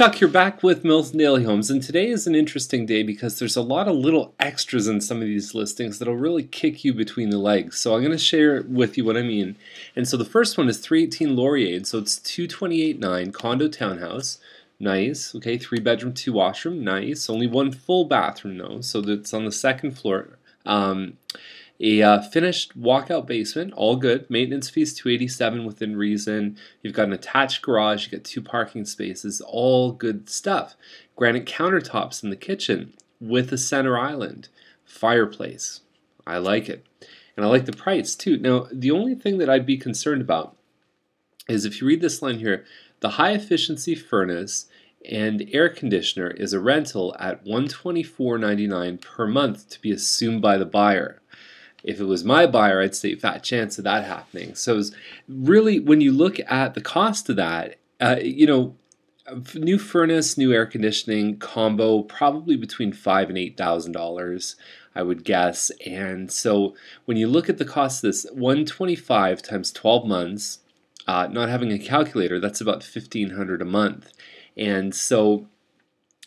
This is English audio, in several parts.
Chuck, you're back with Milton Daily Homes, and today is an interesting day because there's a lot of little extras in some of these listings that'll really kick you between the legs. So I'm going to share with you what I mean. And so the first one is 318 Laurier, so it's 228.9 condo townhouse. Nice, okay, 3-bedroom, 2-washroom, nice. Only one full bathroom though, so that's on the second floor. A finished walkout basement, all good. Maintenance fees $287 within reason. You've got an attached garage. You got 2 parking spaces, all good stuff. Granite countertops in the kitchen with a center island. Fireplace, I like it, and I like the price too. Now, the only thing that I'd be concerned about is if you read this line here, the high efficiency furnace and air conditioner is a rental at $124.99 per month to be assumed by the buyer. If it was my buyer, I'd say fat chance of that happening. So it's really, when you look at the cost of that, new furnace, new air conditioning combo, probably between $5,000 and $8,000, I would guess. And so when you look at the cost of this, $125 times 12 months, not having a calculator, that's about $1,500 a month. And so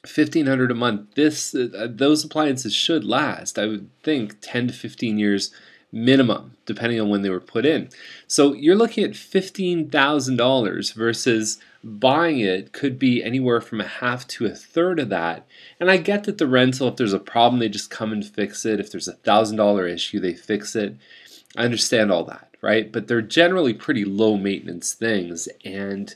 $1,500 a month. Those appliances should last, I would think, 10 to 15 years minimum, depending on when they were put in. So you're looking at $15,000 versus buying it could be anywhere from a half to a third of that. And I get that the rental, if there's a problem, they just come and fix it. If there's a $1,000 issue, they fix it. I understand all that, right? But they're generally pretty low maintenance things, and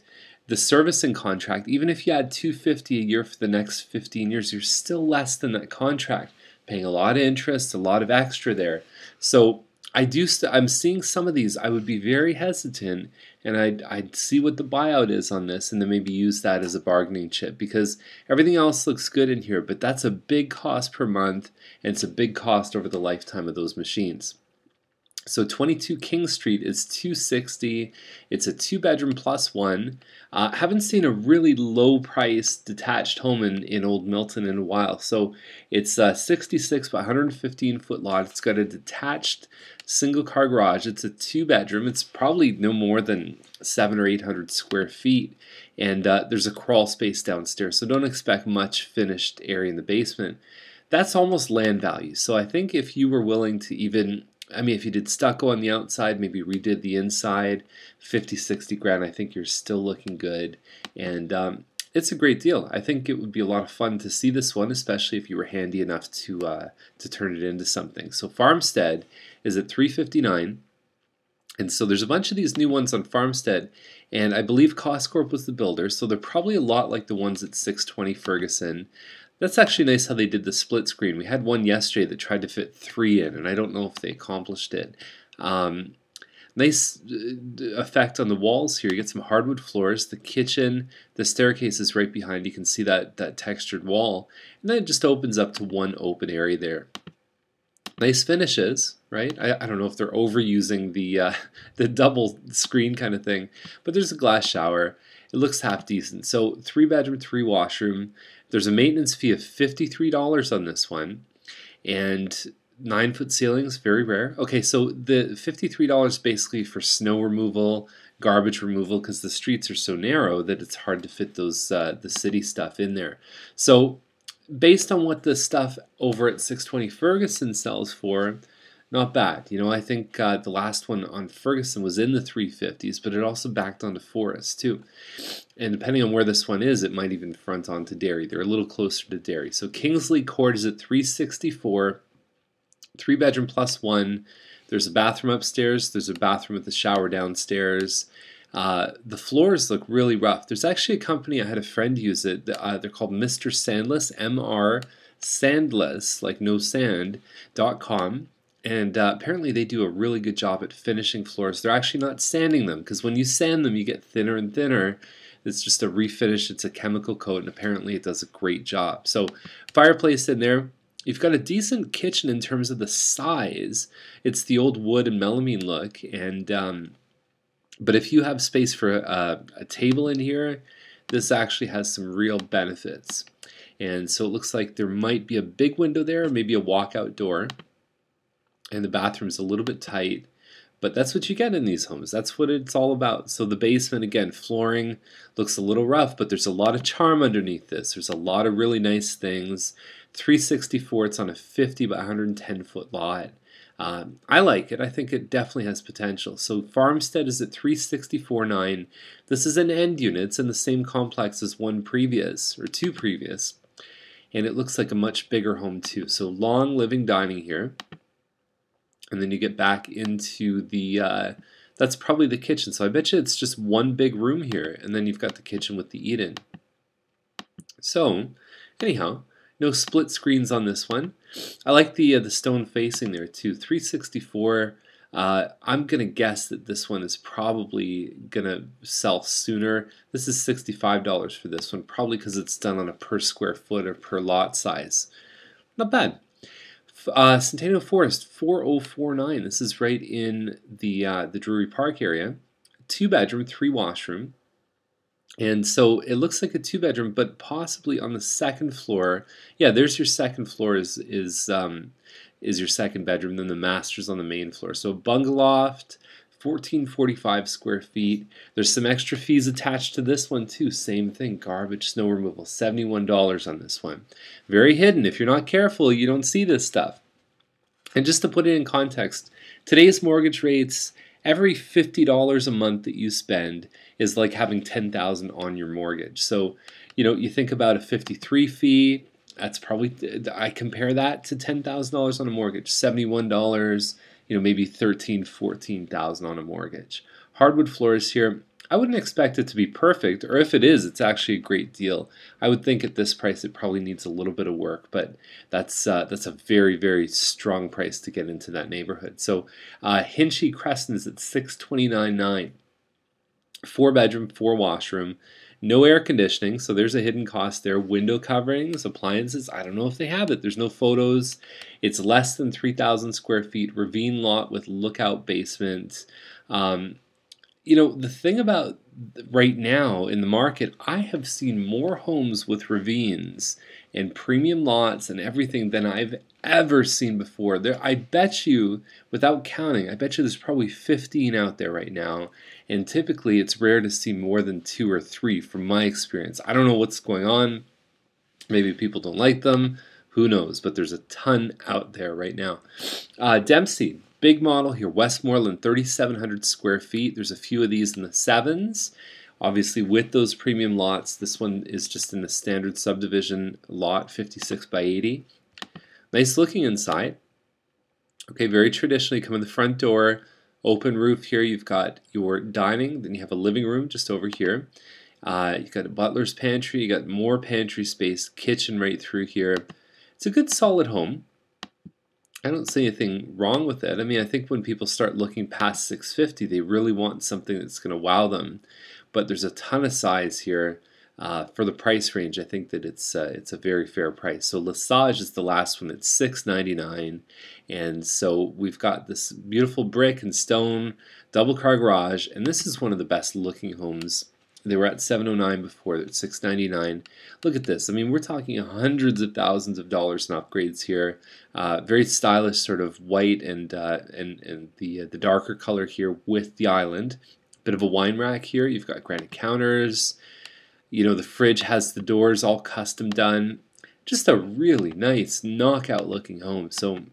the servicing contract, even if you had $250 a year for the next 15 years, you're still less than that contract, paying a lot of interest, a lot of extra there. So I'm seeing some of these. I would be very hesitant, and I'd see what the buyout is on this, and then maybe use that as a bargaining chip, because everything else looks good in here, but that's a big cost per month, and it's a big cost over the lifetime of those machines. So 22 King Street is $260. It's a 2-bedroom plus one. Haven't seen a really low price detached home in Old Milton in a while. So it's 66 by 115 foot lot. It's got a detached single car garage. It's a 2-bedroom. It's probably no more than 700 or 800 square feet. And there's a crawl space downstairs. So don't expect much finished area in the basement. That's almost land value. So I think if you were willing to if you did stucco on the outside, maybe redid the inside, 50, 60 grand, I think you're still looking good. And it's a great deal. I think it would be a lot of fun to see this one, especially if you were handy enough to turn it into something. So Farmstead is at $359. And so there's a bunch of these new ones on Farmstead, and I believe Coscorp was the builder, so they're probably a lot like the ones at 620 Ferguson. That's actually nice how they did the split screen. We had one yesterday that tried to fit 3 in, and I don't know if they accomplished it. Nice effect on the walls here. You get some hardwood floors. The kitchen, the staircase is right behind. You can see that textured wall, and then it just opens up to one open area there. Nice finishes, right? I don't know if they're overusing the double screen kind of thing, but there's a glass shower. It looks half decent. So 3-bedroom, 3-washroom. There's a maintenance fee of $53 on this one, and 9-foot ceilings, very rare. Okay, so the $53 basically for snow removal, garbage removal, because the streets are so narrow that it's hard to fit those the city stuff in there. So based on what the stuff over at 620 Ferguson sells for, not bad. I think the last one on Ferguson was in the 350s, but it also backed onto Forest too. And depending on where this one is, it might even front onto Derry. They're a little closer to Derry. So Kingsley Court is at 364, 3-bedroom plus one. There's a bathroom upstairs. There's a bathroom with a shower downstairs. The floors look really rough. There's actually a company, I had a friend use it. They're called Mr. Sandless, M-R Sandless, like no sand.com. And apparently they do a really good job at finishing floors. They're actually not sanding them, because when you sand them, you get thinner and thinner. It's just a refinish. It's a chemical coat, and apparently it does a great job. So fireplace in there. You've got a decent kitchen in terms of the size. It's the old wood and melamine look, and but if you have space for a table in here, this actually has some real benefits. And so it looks like there might be a big window there, maybe a walkout door. And the bathroom's a little bit tight, But that's what you get in these homes. That's what it's all about. So the basement, again, flooring looks a little rough, but there's a lot of charm underneath this. There's a lot of really nice things. 364, it's on a 50 by 110 foot lot. I like it. I think it definitely has potential. So Farmstead is at 364.9. This is an end unit. It's in the same complex as one previous, or two previous. And it looks like a much bigger home too. So long living dining here. And then you get back into the, that's probably the kitchen. So I bet you it's just one big room here. And then you've got the kitchen with the eat-in. So, anyhow, no split screens on this one. I like the stone facing there too. 364. I'm going to guess that this one is probably going to sell sooner. This is $65 for this one, probably because it's done on a per square foot or per lot size. Not bad. Centennial Forest 4049. This is right in the Drury Park area. 2-bedroom, 3-washroom. And so it looks like a 2-bedroom, but possibly on the second floor. Yeah, there's your second floor is your second bedroom. Then the master's on the main floor. So bungalow, 1445 square feet. There's some extra fees attached to this one too. Same thing, garbage, snow removal, $71 on this one. Very hidden. If you're not careful, you don't see this stuff. And just to put it in context, today's mortgage rates, every $50 a month that you spend is like having $10,000 on your mortgage. So, you think about a 53 fee. That's probably, I compare that to $10,000 on a mortgage. $71. Maybe $13,000, $14,000 on a mortgage. Hardwood floors here. I wouldn't expect it to be perfect, or if it is, it's actually a great deal. I would think at this price it probably needs a little bit of work, but that's a very, very strong price to get into that neighborhood. So Hinchy Crescent is at $629.9. 4-bedroom, 4-washroom. No air conditioning, so there's a hidden cost there. Window coverings, appliances, I don't know if they have it. There's no photos. It's less than 3,000 square feet. Ravine lot with lookout basement. The thing about right now in the market, I have seen more homes with ravines and premium lots and everything than I've ever seen before. I bet you, without counting, I bet you there's probably 15 out there right now. And typically it's rare to see more than 2 or 3 from my experience. I don't know what's going on. Maybe people don't like them. Who knows? But there's a ton out there right now. Dempsey, big model here. Westmoreland, 3,700 square feet. There's a few of these in the 7s. Obviously with those premium lots, this one is just in the standard subdivision lot, 56 by 80. Nice looking inside. Okay, very traditionally, come in the front door. Open roof here, you've got your dining, then you have a living room just over here. You've got a butler's pantry, you got more pantry space, kitchen right through here. It's a good solid home. I don't see anything wrong with it. I mean, I think when people start looking past 650, they really want something that's going to wow them. But there's a ton of size here. For the price range, I think that it's a very fair price. So Lesage is the last one at $699, and so we've got this beautiful brick and stone double car garage, and this is one of the best looking homes. They were at $709 before. They're at $699. Look at this. I mean, we're talking hundreds of thousands of dollars in upgrades here. Very stylish, sort of white and the darker color here with the island. Bit of a wine rack here. You've got granite counters. The fridge has the doors all custom done. Just a really nice knockout looking home. So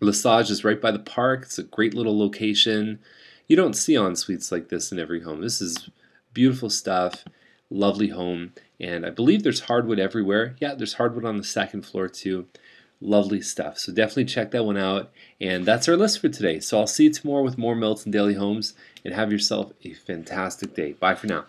Lesage is right by the park. It's a great little location. You don't see en-suites like this in every home. This is beautiful stuff. Lovely home. And I believe there's hardwood everywhere. Yeah, there's hardwood on the second floor too. Lovely stuff. So definitely check that one out. And that's our list for today. So I'll see you tomorrow with more Milton Daily Homes. And have yourself a fantastic day. Bye for now.